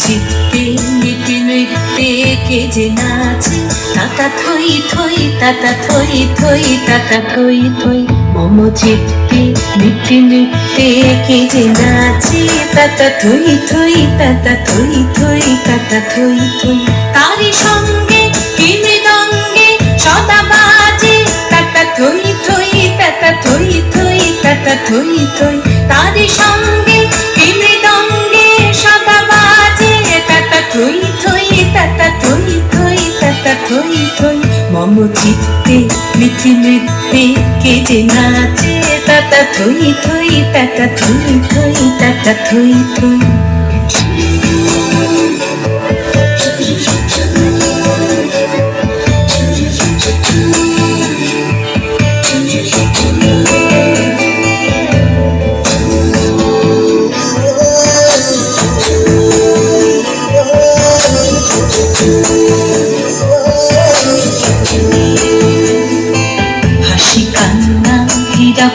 চিত্তে নীতি নৃত্যে কে যে নাচে, তাতা থই থই তাতা থই থই তাতা থই থই। মম চিত্তে নীতি নৃত্যে কে যে নাচে, তাতা থই থই তাতা থই থই তাতা থই থই। তারি সঙ্গে কি মৃদঙ্গে সদা বাজে, তাতা থই থই তাতা থই থই তাতা থই থই। তারি সঙ্গে কি মৃদঙ্গে সদা বাজে, তাতা থই থই তাতা থই থই তাতা থই থই। মম চিত্তে নীতি নৃত্যে কে যে নাচে, তাতা থই থই তাতা থই থই তাতা থই থই।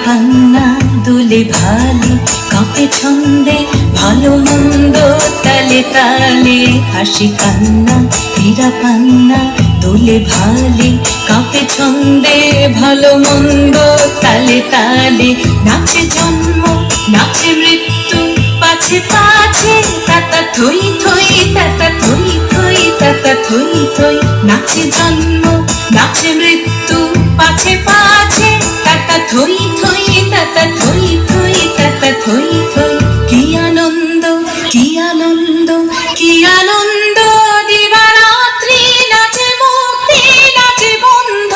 পান্না দুলে ভালে কাঁপে ছন্দে ভালো মন্দ তালে তালে। হাসি কান্না হীরা পান্না দুলে ভালে কাঁপে ছন্দে ভালো মন্দ তালে তালে। নাচে জন্ম নাচে মৃত্যু পাছে পাছে, তাতা থই থই তাতা থই থই তাতা থই থই। নাচে জন্ম নাচে মৃত্যু পাছে পাছে, তাতা থই থই তাতা থই থই তাতা থই থই। কি আনন্দ কি আনন্দ কি আনন্দ, দিবারাত্রি নাচে মুক্তি নাচে বন্ধ।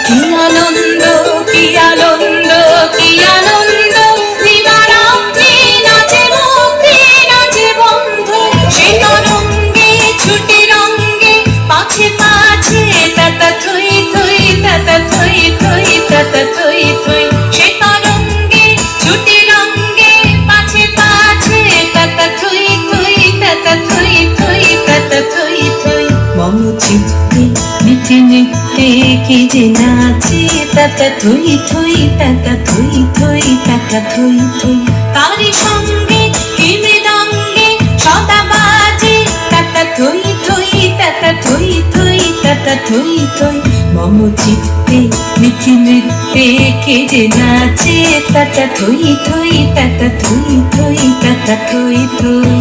কি আনন্দ কি আনন্দ কি আনন্দ, দিবারাত্রি নাচে মুক্তি নাচে বন্ধ। সে তরঙ্গে ছুটে রঙ্গে পাছে পাছে, তাতা থই থই তাতা থই থই তাতা থই থই। সে তরঙ্গে ছুটে রঙ্গে পাছে পাছে, তাতা থই থই তাতা থই থই তাতা থই থই। মম চিত্তে নীতি নৃত্যে কে যে নাচে, তাতা থই থই তাতা থই থই তাতা থই থই। তারি সঙ্গে কি মৃদঙ্গে সদা বাজে, তাতা থই থই তাতা থই থই তাতা থই থই। মম চিত্তে নীতি নৃত্যে কে যে নাচে, তাতা থই থই তাতা থই থই তাতা থই থই।